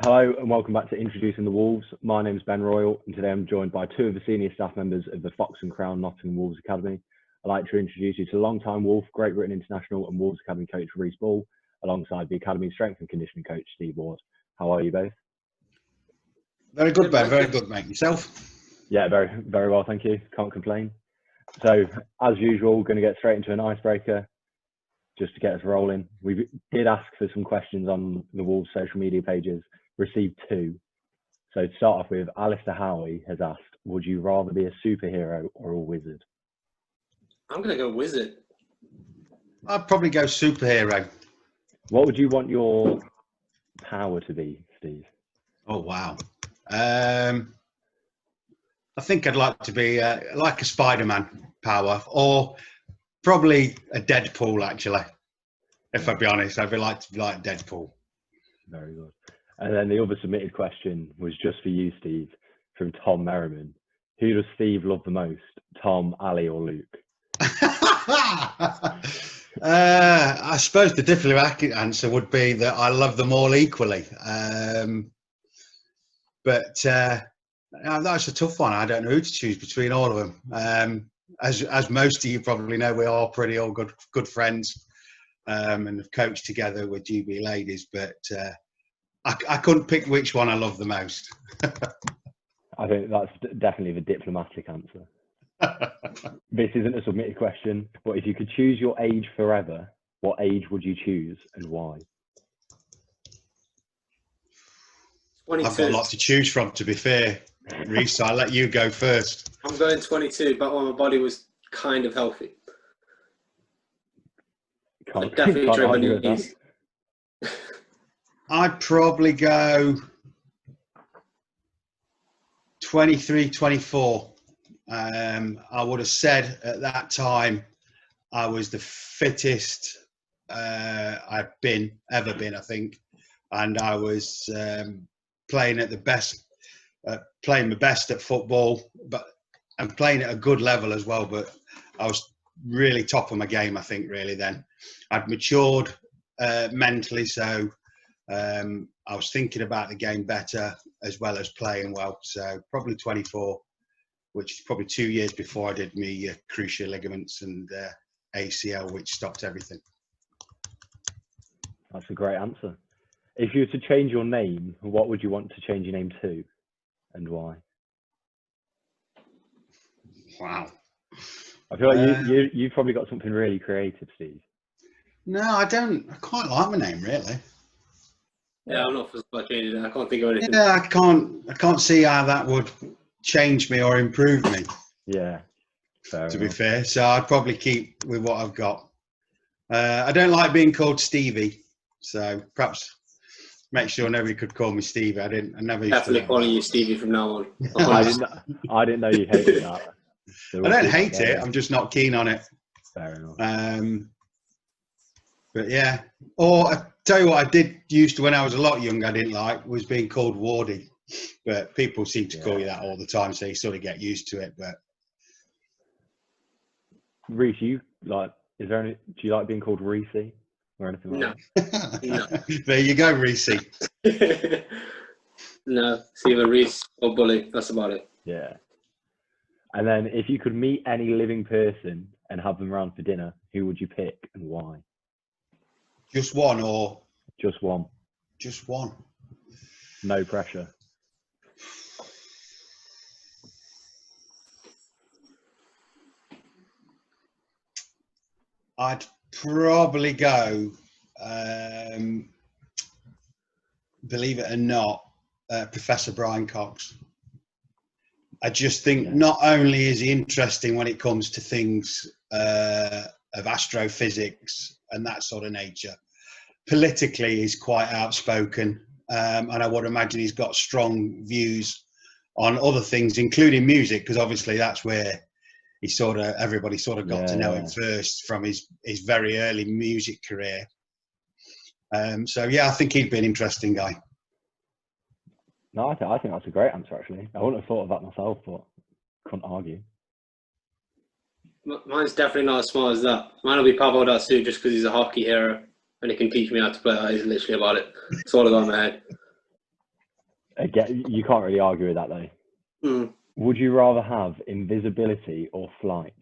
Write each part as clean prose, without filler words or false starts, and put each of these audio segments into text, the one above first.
Hello and welcome back to Introducing the Wolves. My name is Ben Royal and today I'm joined by two of the senior staff members of the Fox and Crown Nottingham Wolves Academy. I'd like to introduce you to long-time Wolf, Great Britain International and Wolves Academy coach Reece Ball, alongside the Academy strength and conditioning coach Steve Ward. How are you both? Very good, Ben. Very good, mate. Yourself? Yeah, very well, thank you. Can't complain. So, as usual, we're going to get straight into an icebreaker just to get us rolling. We did ask for some questions on the Wolves social media pages, received two. So to start off with, Alistair Howie has asked, would you rather be a superhero or a wizard? I'm going to go wizard. I'd probably go superhero. What would you want your power to be, Steve? Oh, wow. I think I'd like to be like a Spider-Man power, or probably a Deadpool, actually. If I'd be honest, I'd like to be like Deadpool. Very good. And then the other submitted question was just for you, Steve, from Tom Merriman. Who does Steve love the most, Tom, Ali or Luke? I suppose the diplomatic answer would be that I love them all equally. But that's a tough one. I don't know who to choose between all of them. As most of you probably know, we are pretty all good friends and have coached together with GB ladies. But I couldn't pick which one I love the most. I think that's definitely the diplomatic answer. This isn't a submitted question, but if you could choose your age forever, what age would you choose and why? 22. I've got a lot to choose from, to be fair, Reece, so I'll let you go first. I'm going 22, but when my body was kind of healthy. Can't Definitely argue with driven that. I'd probably go 23, 24. I would have said at that time I was the fittest I've ever been, I think. And I was playing at the best, playing my best at football, and playing at a good level as well. But I was really top of my game, I think, really then. I'd matured mentally, so I was thinking about the game better as well as playing well. So probably 24, which is probably 2 years before I did my cruciate ligaments and ACL, which stopped everything. That's a great answer. If you were to change your name, what would you want to change your name to and why? Wow. I feel like you've probably got something really creative, Steve. No, I don't. I quite like my name, really. Yeah, I'm not fussed about changing it. I can't think of anything. Yeah, I can't see how that would change me or improve me. Yeah, fair to enough. be fair. So I'd probably keep with what I've got. I don't like being called Stevie, so perhaps make sure nobody could call me Stevie. I never used Definitely to. calling you Stevie from now on. I didn't know you hated that. I don't hate it. I'm just not keen on it. Fair enough. But yeah, or I tell you what, I did used to when I was a lot younger. I didn't like was being called Wardy, but people seem to call you that all the time, so you sort of get used to it. But Reece, do you like being called Reece or anything like that? No. There you go, Reece. No, it's either Reece or Bully. That's about it. Yeah. And then if you could meet any living person and have them round for dinner, who would you pick and why? Just one or? Just one. Just one. No pressure. I'd probably go, believe it or not, Professor Brian Cox. I just think not only is he interesting when it comes to things of astrophysics and that sort of nature, politically he's quite outspoken, and I would imagine he's got strong views on other things, including music, because obviously that's where everybody got to know him first from his very early music career. So yeah, I think he'd be an interesting guy. No, I think that's a great answer, actually. I wouldn't have thought of that myself, but couldn't argue. Mine's definitely not as smart as that. Mine will be Pavel Datsyuk just because he's a hockey hero and he can teach me how to play. That is literally about it. That's all I got in my head. Fair enough. And then if you could meet any living person and have them round for dinner, who would you pick and why? Just one. Pavel Datsyuk just because he's a hockey hero and he can teach me how to play. That is literally about it. That's all I got in my head. Again, you can't really argue with that though. Mm. Would you rather have invisibility or flight?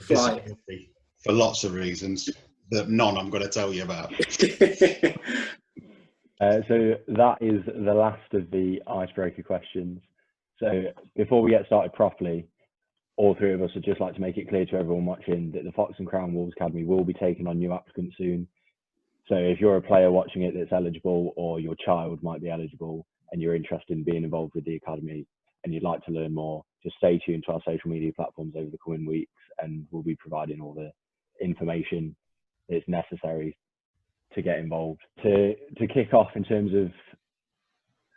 Flight. Invisibility, for lots of reasons, but none I'm going to tell you about. So that is the last of the icebreaker questions. So before we get started properly, all three of us would just like to make it clear to everyone watching that the Fox and Crown Wolves Academy will be taking on new applicants soon. So if you're a player watching it that's eligible, or your child might be eligible and you're interested in being involved with the academy and you'd like to learn more, just stay tuned to our social media platforms over the coming weeks, and we'll be providing all the information that's necessary to get involved. To kick off, in terms of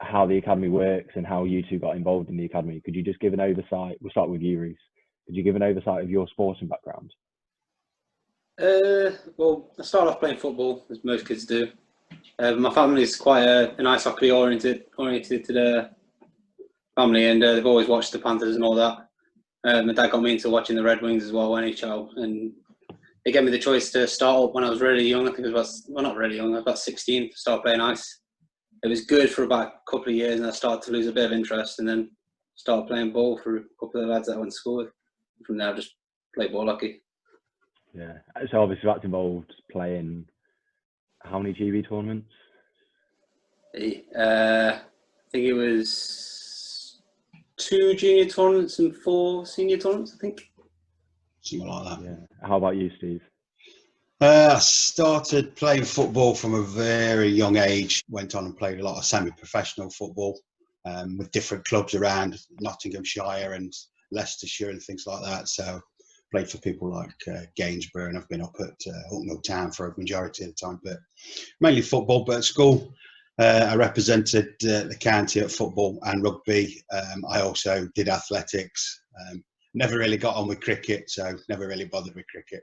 how the academy works and how you two got involved in the academy, could you just give an oversight? We'll start with you, Reese. Could you give an oversight of your sporting background? Well, I started off playing football, as most kids do. My family is quite an ice hockey oriented family, and they've always watched the Panthers and all that. My dad got me into watching the Red Wings as well, NHL, and they gave me the choice to start up when I was really young. I think it was not really young, I was about 16 to start playing ice. It was good for about a couple of years, and I started to lose a bit of interest, and then started playing ball for a couple of lads that I went to school with. From there, I just played ball hockey. Yeah. So obviously that's involved playing how many GB tournaments? I think it was 2 junior tournaments and 4 senior tournaments, I think. Something like that. Yeah. How about you, Steve? I started playing football from a very young age. Went on and played a lot of semi-professional football with different clubs around Nottinghamshire and Leicestershire and things like that. So played for people like Gainsborough, and I've been up at Hucknall Town for a majority of the time, but mainly football. But at school, I represented the county at football and rugby. I also did athletics. Never really got on with cricket, so never really bothered with cricket.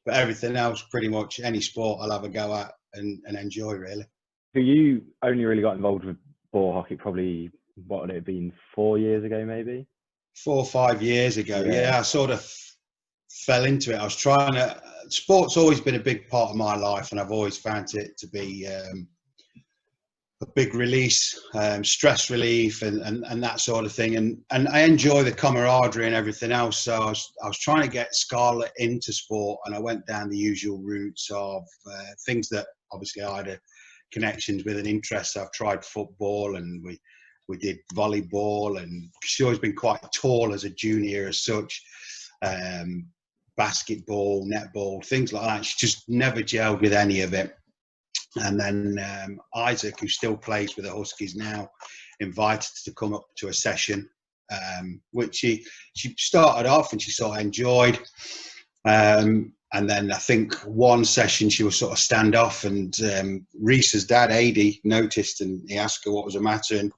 But everything else, pretty much any sport, I'll have a go at and enjoy, really. So you only really got involved with ball hockey probably, what would it have been, 4 years ago maybe? 4 or 5 years ago, Yeah. I sort of fell into it. I was trying to. Sport's always been a big part of my life, and I've always found it to be a big release, stress relief, and that sort of thing. And I enjoy the camaraderie and everything else. So I was trying to get Scarlett into sport, and I went down the usual routes of things that obviously I had connections with and interests. I've tried football, and we did volleyball, and she's always been quite tall as a junior as such. Basketball, netball, things like that. She just never gelled with any of it. And then Isaac, who still plays with the Huskies now, invited to come up to a session, which she started off and she sort of enjoyed. And then I think one session she was sort of standoff, and Reese's dad, Adi, noticed, and he asked her what was the matter. And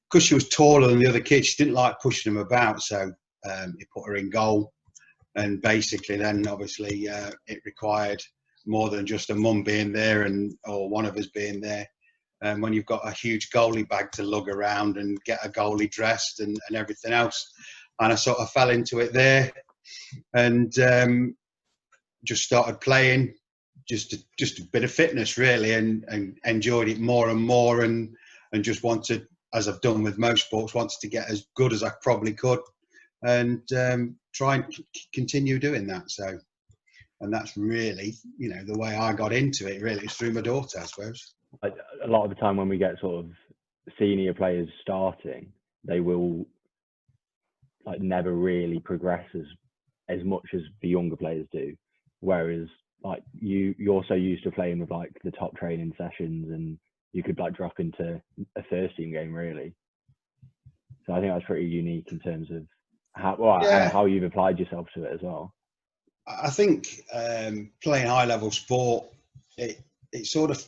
because she was taller than the other kids, she didn't like pushing them about, so he put her in goal. And basically then obviously it required more than just a mum being there or one of us being there. And when you've got a huge goalie bag to lug around and get a goalie dressed and everything else. And I sort of fell into it there, and just started playing, just a bit of fitness really, and enjoyed it more and more, and just wanted, as I've done with most sports, wanted to get as good as I probably could, and try and continue doing that. So, and that's really, the way I got into it, really, is through my daughter, I suppose. A lot of the time when we get sort of senior players starting, they will never really progress as much as the younger players do. Whereas you're so used to playing with the top training sessions, and you could drop into a first team game really. So I think that's pretty unique in terms of how you've applied yourself to it as well. I think playing high level sport, it sort of,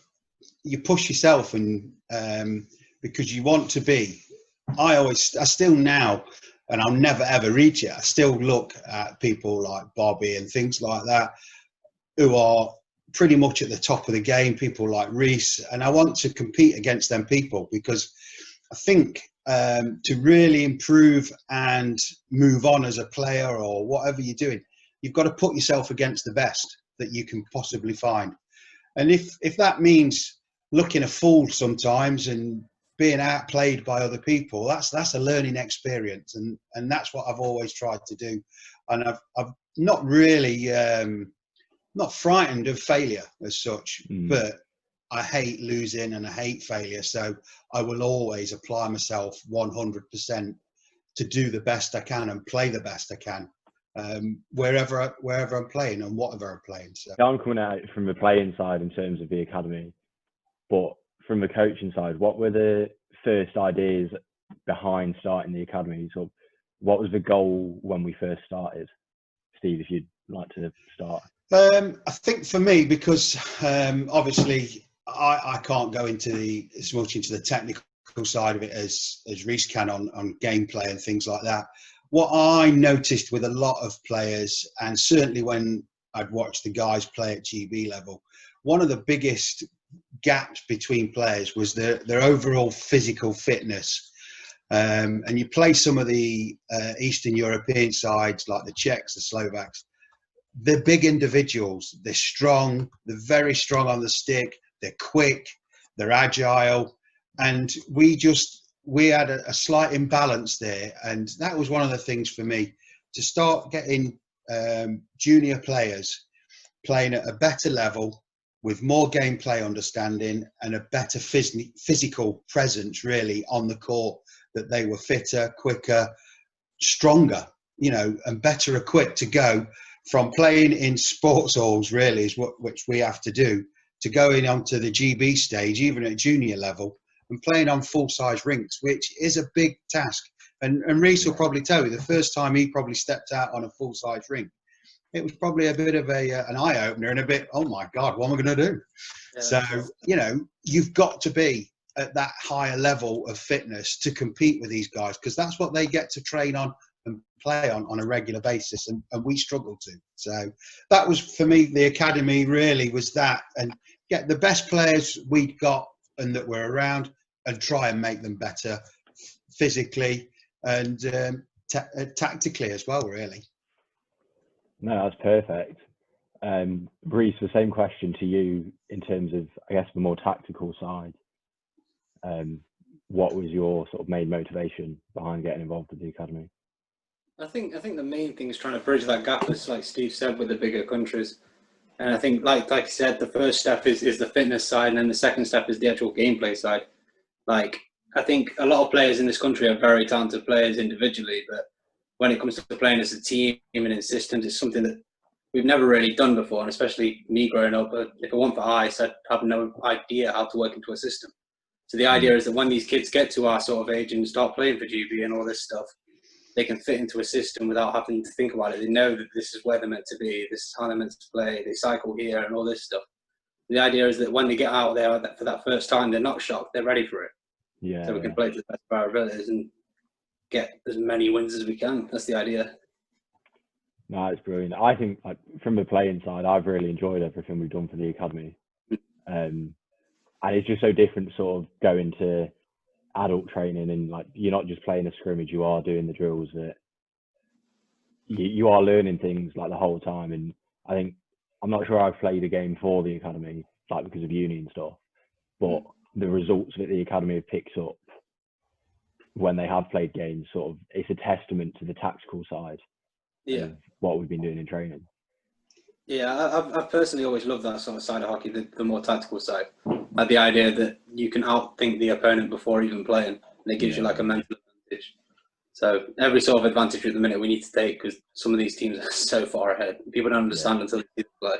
you push yourself, and because you want to be. I still now, and I'll never ever reach it, I still look at people like Bobby and things like that, who are pretty much at the top of the game, people like Reese, and I want to compete against them people, because I think to really improve and move on as a player or whatever you're doing, you've got to put yourself against the best that you can possibly find. And if that means looking a fool sometimes and being outplayed by other people. That's a learning experience, and that's what I've always tried to do. And I've not really not frightened of failure as such, but I hate losing and I hate failure. So I will always apply myself 100% to do the best I can and play the best I can, wherever I'm playing and whatever I'm playing. So I'm coming out from the playing side in terms of the academy, but from the coaching side, what were the first ideas behind starting the academy? So what was the goal when we first started? Steve, if you'd like to start. I think for me, because obviously I can't go into as much into the technical side of it as Reece can on gameplay and things like that. What I noticed with a lot of players, and certainly when I'd watched the guys play at GB level, one of the biggest gaps between players was their overall physical fitness. And you play some of the Eastern European sides like the Czechs, the Slovaks. They're big individuals. They're strong. They're very strong on the stick. They're quick. They're agile. And we had a slight imbalance there. And that was one of the things for me, to start getting junior players playing at a better level with more gameplay understanding and a better physical presence really on the court, that they were fitter, quicker, stronger, and better equipped to go from playing in sports halls, really, is which we have to do, to going onto the GB stage, even at junior level, and playing on full-size rinks, which is a big task. And Reece will probably tell you, the first time he probably stepped out on a full-size rink, it was probably a bit of an eye-opener and a bit, oh my God, what am I going to do? Yeah. So, you've got to be at that higher level of fitness to compete with these guys, because that's what they get to train on and play on a regular basis, and we struggle to. So that was, for me, the academy really was that, and get the best players we'd got and that were around and try and make them better physically and tactically as well, really. No, that's perfect. Reece, the same question to you in terms of, I guess, the more tactical side. What was your sort of main motivation behind getting involved with the academy? I think the main thing is trying to bridge that gap, as like Steve said, with the bigger countries. And I think, like you said, the first step is the fitness side, and then the second step is the actual gameplay side. Like, I think a lot of players in this country are very talented players individually, but when it comes to playing as a team and in systems, it's something that we've never really done before. And especially me growing up, if it weren't for ice, I'd have no idea how to work into a system. So the idea is that when these kids get to our sort of age and start playing for GB and all this stuff, they can fit into a system without having to think about it. They know that this is where they're meant to be, this is how they're meant to play, they cycle here and all this stuff. The idea is that when they get out there for that first time, they're not shocked, they're ready for it. Yeah. So we can play to the best of our abilities and get as many wins as we can. That's the idea. No, it's brilliant. I think, like, from the playing side, I've really enjoyed everything we've done for the academy. And it's just so different, sort of going to adult training, and like, you're not just playing a scrimmage, you are doing the drills, that you are learning things like the whole time. And I think, I'm not sure I've played a game for the academy, like because of uni and stuff, but the results that the academy have picked up when they have played games, sort of, it's a testament to the tactical side of what we've been doing in training. Yeah, I've personally always loved that sort of side of hockey, the more tactical side. Like the idea that you can outthink the opponent before even playing, and it gives you like a mental advantage. So every sort of advantage at the minute we need to take, because some of these teams are so far ahead. People don't understand until they see them play.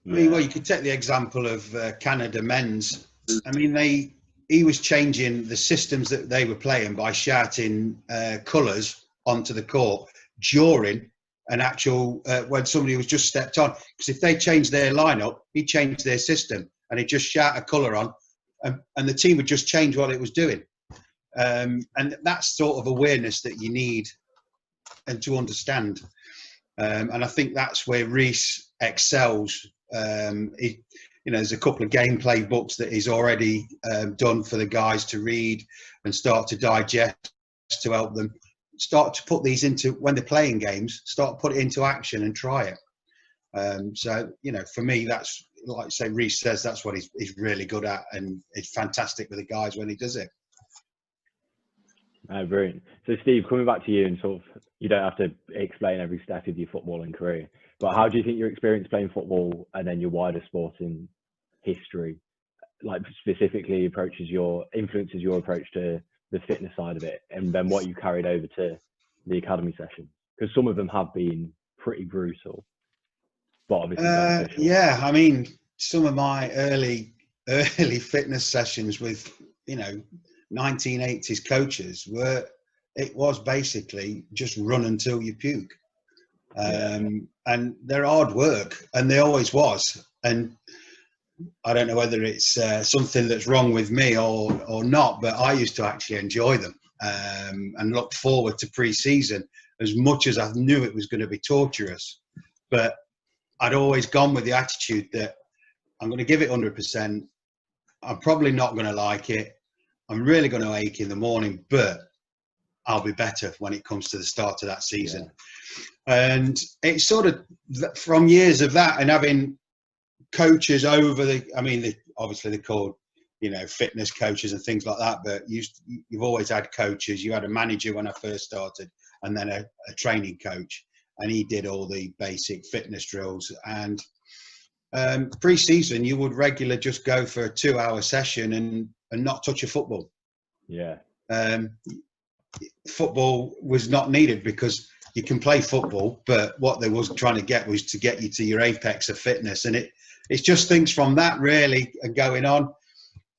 I mean, well, you could take the example of Canada men's. I mean, he was changing the systems that they were playing by shouting colours onto the court during an actual when somebody was just stepped on, because if they changed their lineup, he'd change their system and he'd just shout a colour on, and the team would just change what it was doing. And that's sort of awareness that you need and to understand. And I think that's where Reece excels. There's a couple of gameplay books that he's already done for the guys to read and start to digest, to help them start to put these into, when they're playing games, start to put it into action and try it. So, for me, that's, like say Reece says, that's what he's really good at, and it's fantastic with the guys when he does it. Brilliant. So, Steve, coming back to you, and sort of, you don't have to explain every step of your footballing career, but how do you think your experience playing football and then your wider sporting history, like specifically influences your approach to the fitness side of it, and then what you carried over to the academy session? Because some of them have been pretty brutal, but obviously beneficial. Yeah, I mean, some of my early fitness sessions with 1980s coaches was basically just run until you puke. And they're hard work, and they always was. And I don't know whether it's something that's wrong with me or not, but I used to actually enjoy them and look forward to pre-season as much as I knew it was going to be torturous. But I'd always gone with the attitude that I'm going to give it 100%. I'm probably not going to like it. I'm really going to ache in the morning, but I'll be better when it comes to the start of that season. Yeah. And it's sort of from years of that and having coaches over obviously they're called, fitness coaches and things like that, but you've always had coaches. You had a manager when I first started, and then a training coach, and he did all the basic fitness drills. And pre-season, you would regularly just go for a 2-hour session and not touch a football. Yeah. Football was not needed because you can play football, but what they was trying to get was to get you to your apex of fitness. And it's just things from that really are going on.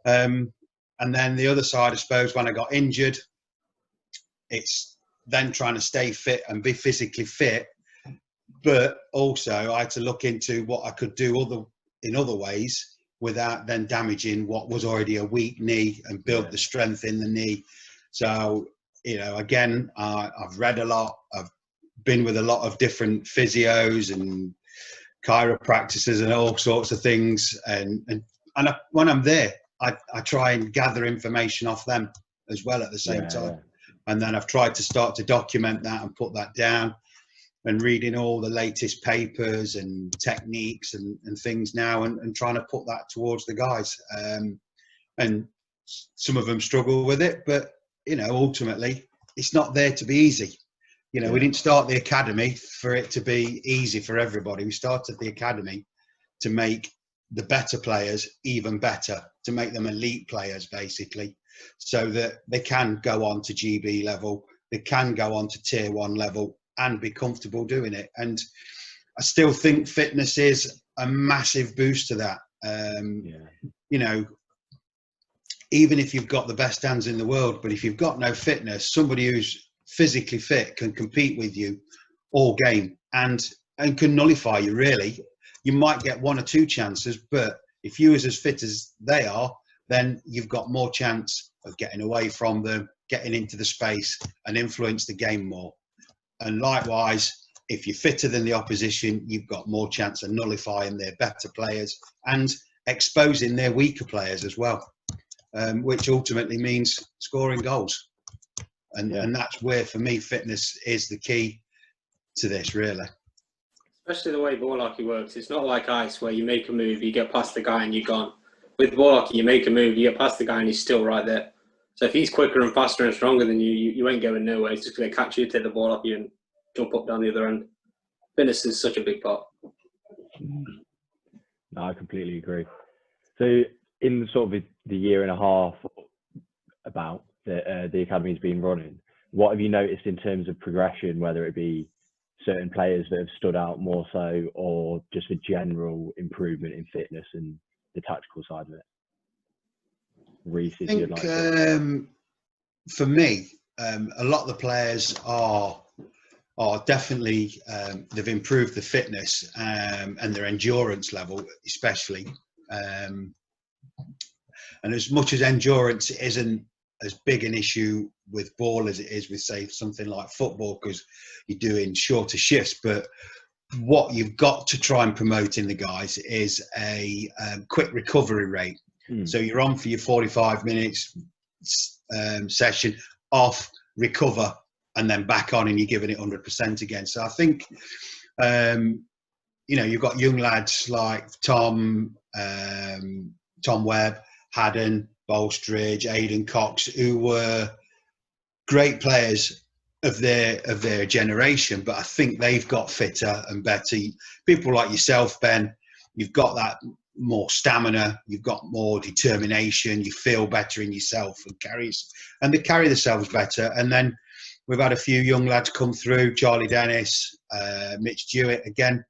And then the other side, I suppose, when I got injured, it's then trying to stay fit and be physically fit. But also I had to look into what I could do in other ways without then damaging what was already a weak knee and build the strength in the knee. So, again, I've read a lot. I've been with a lot of different physios and chiropractors and all sorts of things. And when I'm there, I try and gather information off them as well at the same time. Yeah. And then I've tried to start to document that and put that down, and reading all the latest papers and techniques and things now, and trying to put that towards the guys. And some of them struggle with it, but, ultimately it's not there to be easy. We didn't start the academy for it to be easy for everybody. We started the academy to make the better players even better, to make them elite players, basically, so that they can go on to GB level, they can go on to tier 1 level and be comfortable doing it. And I still think fitness is a massive boost to that. Even if you've got the best hands in the world, but if you've got no fitness, somebody who's physically fit can compete with you all game and can nullify you, really. You might get 1 or 2 chances, but if you was as fit as they are, then you've got more chance of getting away from them, getting into the space and influence the game more. And likewise, if you're fitter than the opposition, you've got more chance of nullifying their better players and exposing their weaker players as well, which ultimately means scoring goals. And that's where, for me, fitness is the key to this, really. Especially the way ball hockey works. It's not like ice where you make a move, you get past the guy and you're gone. With ball hockey, you make a move, you get past the guy and he's still right there. So if he's quicker and faster and stronger than you ain't going nowhere. He's just going to catch you, take the ball off you and jump up down the other end. Fitness is such a big part. No, I completely agree. So in sort of the year and a half about the academy's been running, what have you noticed in terms of progression, whether it be certain players that have stood out more so, or just a general improvement in fitness and the tactical side of it? Reece, if you'd like to. For me, a lot of the players are definitely, they've improved the fitness and their endurance level, especially. And as much as endurance isn't as big an issue with ball as it is with, say, something like football, because you're doing shorter shifts, but what you've got to try and promote in the guys is a quick recovery rate. So you're on for your 45 minutes session, off, recover, and then back on, and you're giving it 100% again. So I think you know, you've got young lads like Tom Webb, Haddon, Bolstridge, Aidan Cox, who were great players of their generation, but I think they've got fitter and better. People like yourself, Ben, you've got that more stamina, you've got more determination, you feel better in yourself and they carry themselves better. And then we've had a few young lads come through, Charlie Dennis, Mitch Jewett. Again,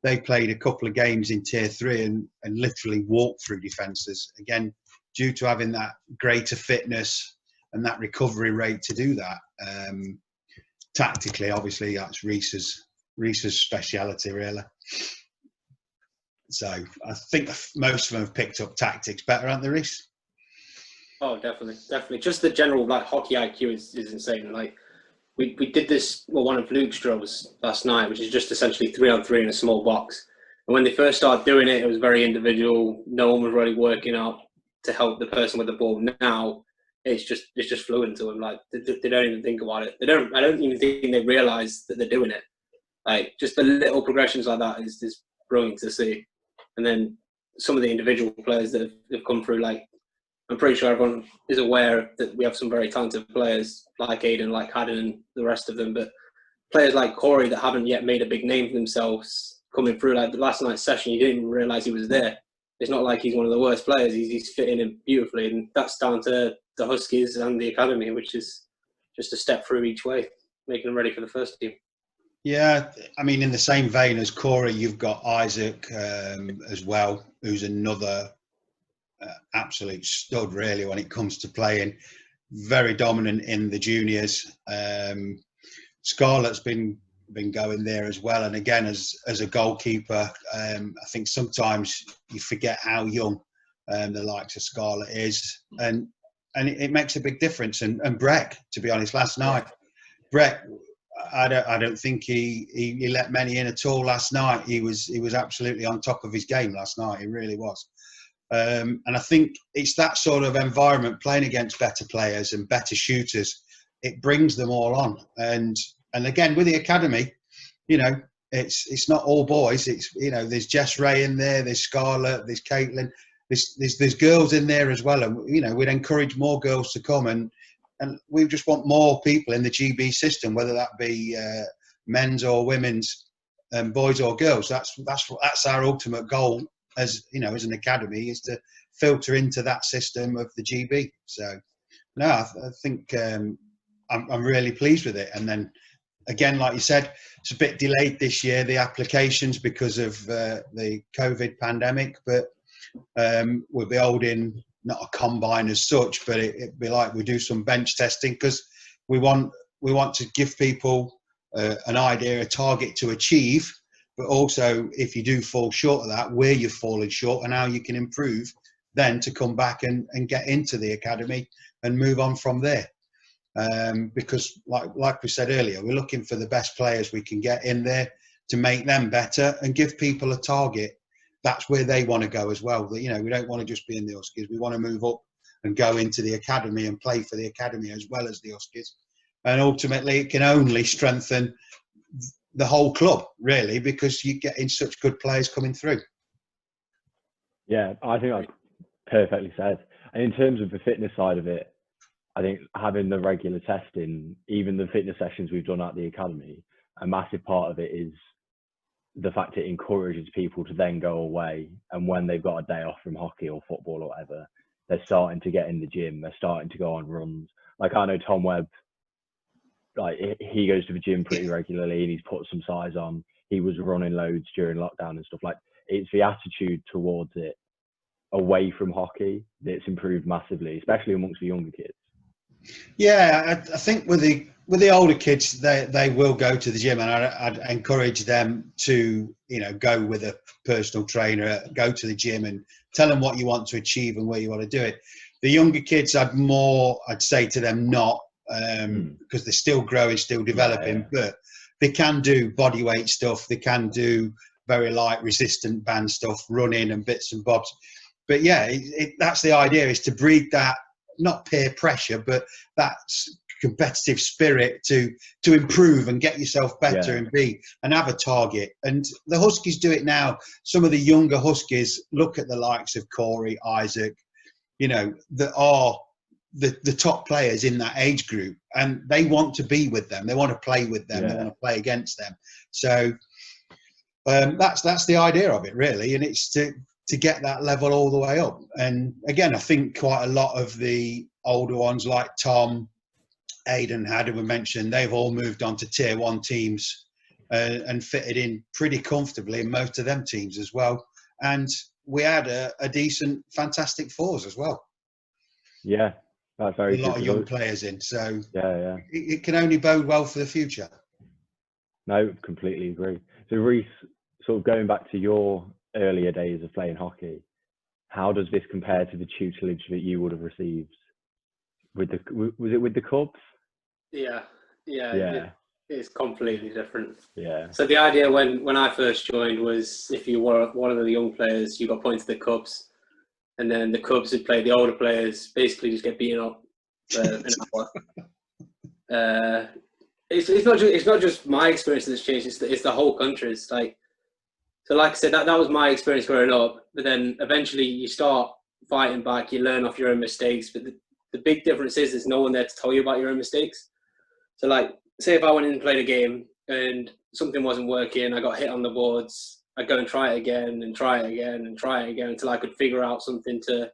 they played a couple of games in Tier 3 and literally walked through defences. Again, due to having that greater fitness and that recovery rate to do that. Tactically, obviously, that's Reese's speciality, really. So I think most of them have picked up tactics better, haven't they, Reese? Oh, definitely. Just the general hockey IQ is insane. Like we did this, one of Luke's drills last night, which is just essentially 3-on-3 in a small box. And when they first started doing it, it was very individual. No one was really working out to help the person with the ball. Now it's just fluent to them. Like they don't even think about it. I don't even think they realise that they're doing it. Like just the little progressions like that is brilliant to see. And then some of the individual players that have come through, like I'm pretty sure everyone is aware that we have some very talented players like Aidan, like Haddon and the rest of them, but players like Corey that haven't yet made a big name for themselves coming through. Like the last night's session, you didn't even realise he was there. It's not like he's one of the worst players. He's fitting in beautifully, and that's down to the Huskies and the academy, which is just a step through each way, making them ready for the first team. Yeah, I mean, in the same vein as Corey, you've got Isaac as well, who's another absolute stud, really, when it comes to playing. Very dominant in the juniors. Scarlett's been going there as well, and again, as a goalkeeper, I think sometimes you forget how young the likes of Scarlett is, and it makes a big difference. And Breck, to be honest, last night, Breck, I don't think he let many in at all last night. He was absolutely on top of his game last night. He really was. And I think it's that sort of environment, playing against better players and better shooters. It brings them all on. And again, with the academy, you know, it's not all boys. It's, you know, there's Jess Ray in there, there's Scarlett, there's Caitlin, there's girls in there as well. And, you know, we'd encourage more girls to come, and we just want more people in the GB system, whether that be men's or women's, boys or girls. That's our ultimate goal, as you know, as an academy, is to filter into that system of the GB. So, no, I think I'm really pleased with it. And then again, like you said, it's a bit delayed this year, the applications, because of the COVID pandemic. But we'll be holding not a combine as such, but it'd be like we do some bench testing, because we want to give people an idea, a target to achieve, but also if you do fall short of that, where you've fallen short and how you can improve, then to come back and get into the academy and move on from there. Because like we said earlier, we're looking for the best players we can get in there to make them better and give people a target. That's where they want to go as well. You know, we don't want to just be in the Huskies. We want to move up and go into the academy and play for the academy as well as the Huskies. And ultimately, it can only strengthen the whole club, really, because you're getting such good players coming through. Yeah, I think that's perfectly said. And in terms of the fitness side of it, I think having the regular testing, even the fitness sessions we've done at the academy, a massive part of it is the fact it encourages people to then go away, and when they've got a day off from hockey or football or whatever, they're starting to get in the gym, they're starting to go on runs. Like I know Tom Webb, like he goes to the gym pretty regularly and he's put some size on. He was running loads during lockdown and stuff. Like, it's the attitude towards it away from hockey that's improved massively, especially amongst the younger kids. Yeah, I think with the older kids, they will go to the gym, and I'd encourage them to, you know, go with a personal trainer, go to the gym and tell them what you want to achieve and where you want to do it. The younger kids, I'd say to them not, because they're still growing, still developing, but they can do body weight stuff, they can do very light resistant band stuff, running and bits and bobs. But yeah, that's the idea, is to breed that, not peer pressure, but that's competitive spirit to improve and get yourself better Yeah. and have a target. And the Huskies do it now. Some of the younger Huskies look at the likes of Corey, Isaac, that are the top players in that age group, and they want to be with them. They want to play with them. Yeah. They want to play against them. So that's the idea of it, really, and it's to get that level all the way up. And again, I think quite a lot of the older ones like Tom, Aidan, Adam, we mentioned, they've all moved on to tier 1 teams and fitted in pretty comfortably in most of them teams as well. And we had a decent Fantastic Fours as well. Yeah, that's very a lot true. of young players in, so yeah. it can only bode well for the future. No, completely agree. So Reece, sort of going back to your earlier days of playing hockey, how does this compare to the tutelage that you would have received was it with the Cubs? Yeah. It's completely different. Yeah. So the idea when I first joined was if you were one of the young players, you got pointed to the Cubs, and then the Cubs would play the older players, basically just get beaten up for an hour. It's not just my experience that's changed. It's the whole country. It's like I said, that was my experience growing up. But then eventually you start fighting back. You learn off your own mistakes. But the big difference is there's no one there to tell you about your own mistakes. So like, say if I went in and played a game and something wasn't working, I got hit on the boards, I'd go and try it again and try it again and try it again until I could figure out something to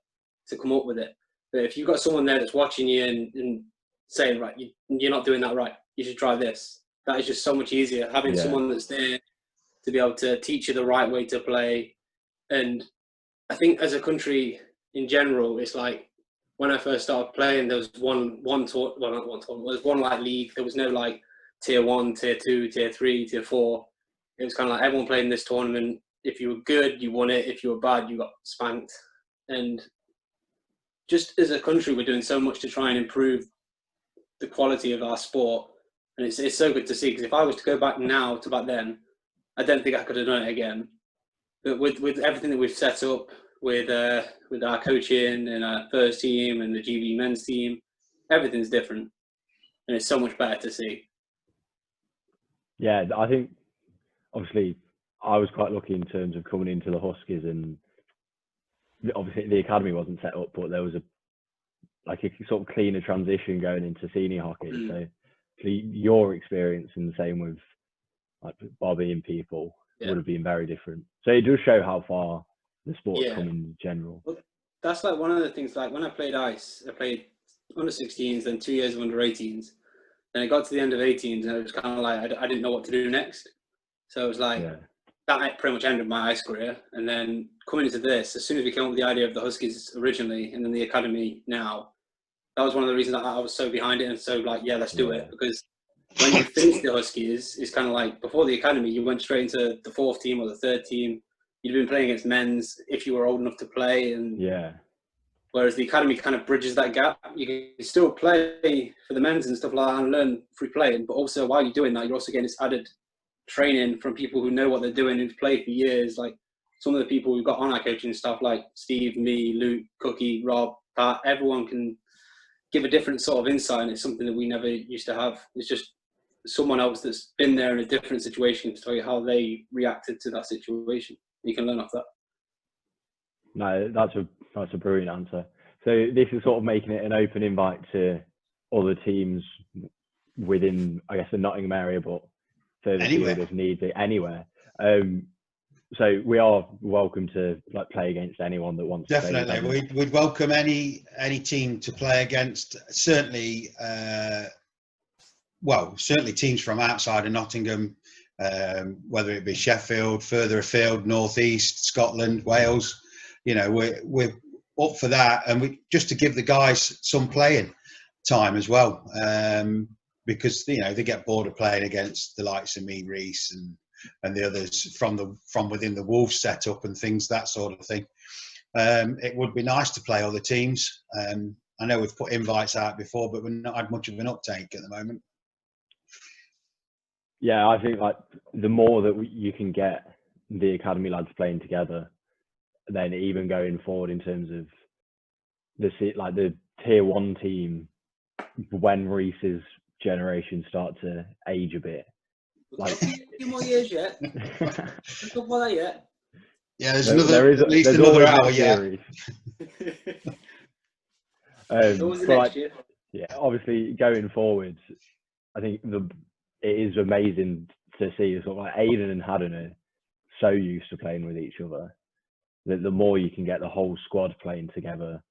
come up with it. But if you've got someone there that's watching you and saying, right, you're not doing that right, you should try this. That is just so much easier. Having someone that's there to be able to teach you the right way to play. And I think as a country in general, it's like when I first started playing, there was one like league. There was no like tier 1, tier 2, tier 3, tier 4. It was kind of like everyone played in this tournament. If you were good, you won it. If you were bad, you got spanked. And just as a country, we're doing so much to try and improve the quality of our sport. And it's so good to see, because if I was to go back now to back then, I don't think I could have done it again. But with everything that we've set up with our coaching and our first team and the GB men's team, everything's different, and it's so much better to see. Yeah, I think obviously I was quite lucky in terms of coming into the Huskies, and obviously the academy wasn't set up, but there was a sort of cleaner transition going into senior hockey. So your experience in the same with like Bobby and people would have been very different. So it does show how far the sport's come in general. Well, that's like one of the things, like when I played ice, I played under 16s, then 2 years of under 18s. Then I got to the end of 18s and it was kind of like, I didn't know what to do next. So it was like, that pretty much ended my ice career. And then coming into this, as soon as we came up with the idea of the Huskies originally and then the academy now, that was one of the reasons that I was so behind it and so like, let's do it. Because when you finish the Huskies, it's kind of like before the academy, you went straight into the 4th team or the 3rd team. You'd been playing against men's if you were old enough to play. And whereas the academy kind of bridges that gap. You can still play for the men's and stuff like that and learn free playing. But also while you're doing that, you're also getting this added training from people who know what they're doing, who've played for years. Like some of the people we've got on our coaching staff, like Steve, me, Luke, Cookie, Rob, Pat, everyone can give a different sort of insight. And it's something that we never used to have. It's just someone else that's been there in a different situation to tell you how they reacted to that situation. You can learn off that. No, that's a brilliant answer. So this is sort of making it an open invite to other teams within, I guess, the Nottingham area, but further field if need be, anywhere. So we are welcome to like play against anyone that wants to. Definitely, we'd welcome any team to play against. Certainly, certainly teams from outside of Nottingham, whether it be Sheffield, further afield, North East, Scotland, Wales. We're up for that, and just to give the guys some playing time as well, because they get bored of playing against the likes of me, Reece, and the others from within the Wolves setup and things, that sort of thing. It would be nice to play other teams. I know we've put invites out before, but we've not had much of an uptake at the moment. Yeah, I think like the more that you can get the academy lads playing together, then even going forward in terms of the tier 1 team when Reese's generation start to age a bit. Like, a few more years yet. Let's talk about that yet. Yeah, there's there's at least always another hour next yet. Always the next year. Yeah, obviously going forward, I think it is amazing to see sort of like Aidan and Haddon are so used to playing with each other that the more you can get the whole squad playing together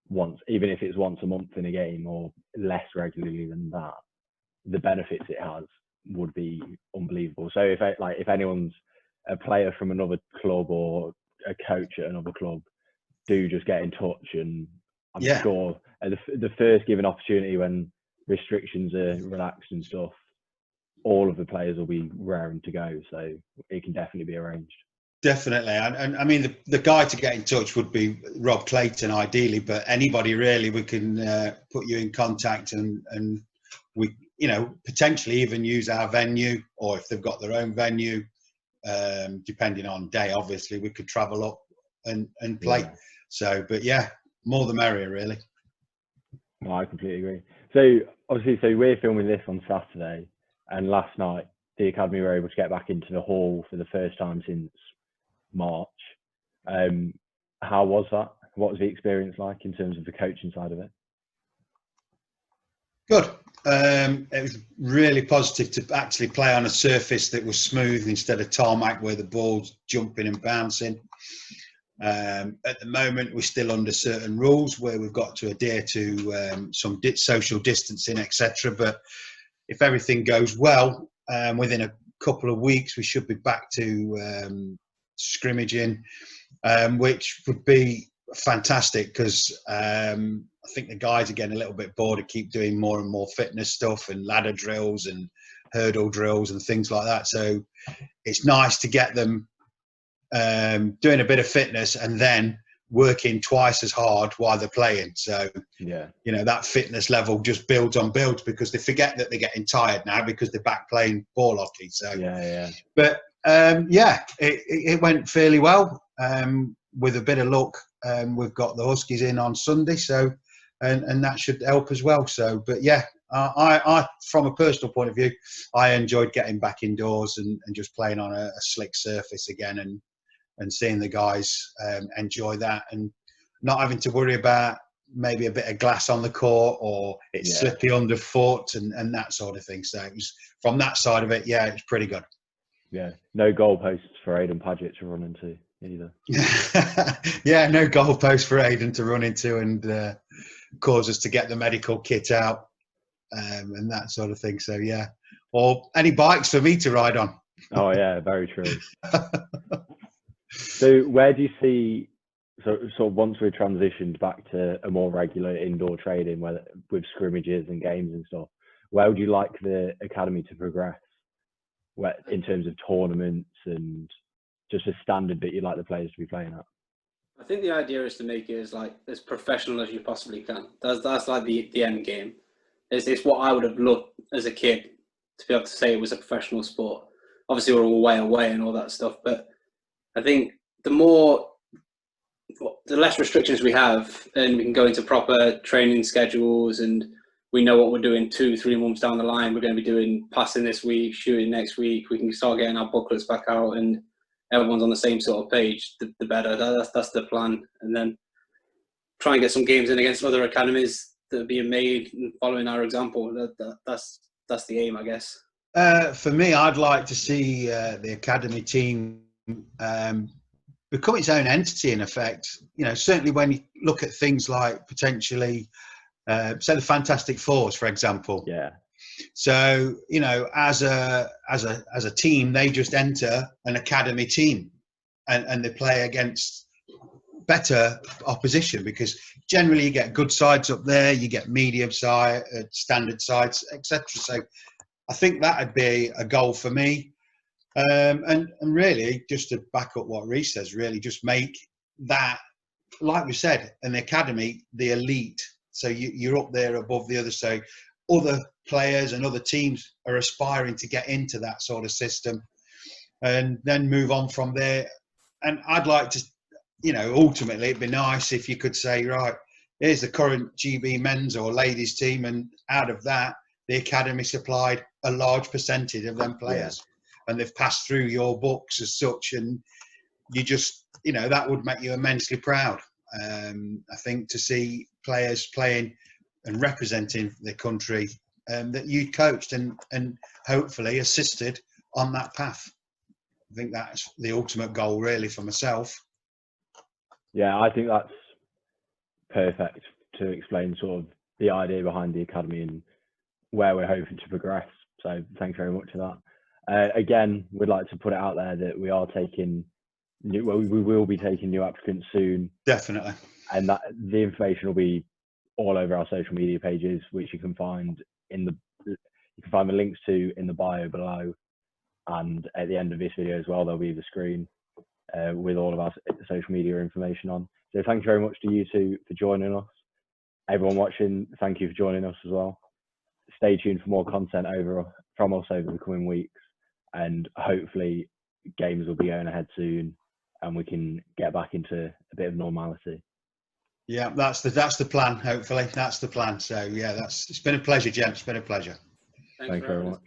once, even if it's once a month in a game or less regularly than that, the benefits it has would be unbelievable. So if anyone's a player from another club or a coach at another club, do just get in touch, and I'm sure the first given opportunity when restrictions are relaxed and stuff, all of the players will be raring to go. So it can definitely be arranged. Definitely, and I mean the guy to get in touch would be Rob Clayton ideally, but anybody really, we can put you in contact, and we potentially even use our venue, or if they've got their own venue, depending on day, obviously we could travel up and play. Yeah. So, but yeah, more the merrier, really. No, I completely agree. So obviously, we're filming this on Saturday, and last night the academy were able to get back into the hall for the first time since March. How was that? What was the experience like in terms of the coaching side of it? Good. It was really positive to actually play on a surface that was smooth instead of tarmac where the ball's jumping and bouncing. At the moment, we're still under certain rules where we've got to adhere to some social distancing, etc. But if everything goes well, within a couple of weeks, we should be back to scrimmaging, which would be fantastic because I think the guys are getting a little bit bored of keep doing more and more fitness stuff and ladder drills and hurdle drills and things like that. So it's nice to get them doing a bit of fitness and then working twice as hard while they're playing. So that fitness level just builds on builds because they forget that they're getting tired now because they're back playing ball hockey. So but it went fairly well. With a bit of luck, we've got the Huskies in on Sunday, so and that should help as well. So, but yeah, I from a personal point of view, I enjoyed getting back indoors and just playing on a slick surface again, and seeing the guys enjoy that and not having to worry about maybe a bit of glass on the court or it's slippy underfoot and that sort of thing. So it was from that side of it, it was pretty good. Yeah, no goalposts for Aidan Paget to run into either. No goalposts for Aidan to run into and cause us to get the medical kit out and that sort of thing. So or any bikes for me to ride on. Oh yeah, very true. So where do you see, so once we're transitioned back to a more regular indoor training with scrimmages and games and stuff, where would you like the academy to progress? In terms of tournaments and just a standard that you'd like the players to be playing at? I think the idea is to make it as professional as you possibly can. That's like the end game. It's what I would have loved as a kid to be able to say it was a professional sport. Obviously, we're all way away and all that stuff, but I think the less restrictions we have, and we can go into proper training schedules, and we know what we're doing 2-3 months down the line. We're going to be doing passing this week, shooting next week. We can start getting our booklets back out and everyone's on the same sort of page, the better. That's the plan. And then try and get some games in against other academies that are being made and following our example. That's the aim, I guess. For me, I'd like to see the academy team become its own entity, in effect. Certainly when you look at things like potentially, say the Fantastic Fours, for example. Yeah. So as a team, they just enter an academy team, and they play against better opposition because generally you get good sides up there, you get medium side, standard sides, etc. So I think that would be a goal for me. And really, just to back up what Reece says, really just make that, like we said, an academy, the elite. So you're up there above the others. So other players and other teams are aspiring to get into that sort of system and then move on from there. And I'd like to, ultimately, it'd be nice if you could say, right, here's the current GB men's or ladies team, and out of that, the academy supplied a large percentage of them players, and they've passed through your books as such, and you just, you know, that would make you immensely proud. I think to see players playing and representing the country that you coached and hopefully assisted on that path. I think that's the ultimate goal, really, for myself. Yeah, I think that's perfect to explain sort of the idea behind the academy and where we're hoping to progress. So thanks very much for that. Again, we'd like to put it out there that we are taking we will be taking new applicants soon. Definitely. And that the information will be all over our social media pages, which you can find the links to in the bio below, and at the end of this video as well, there'll be the screen with all of our social media information on. So thank you very much to you two for joining us. Everyone watching, thank you for joining us as well. Stay tuned for more content from us over the coming weeks, and hopefully games will be going ahead soon and we can get back into a bit of normality. Yeah, that's the plan. Hopefully, that's the plan. So yeah, it's been a pleasure, gents. It's been a pleasure. Thanks very much.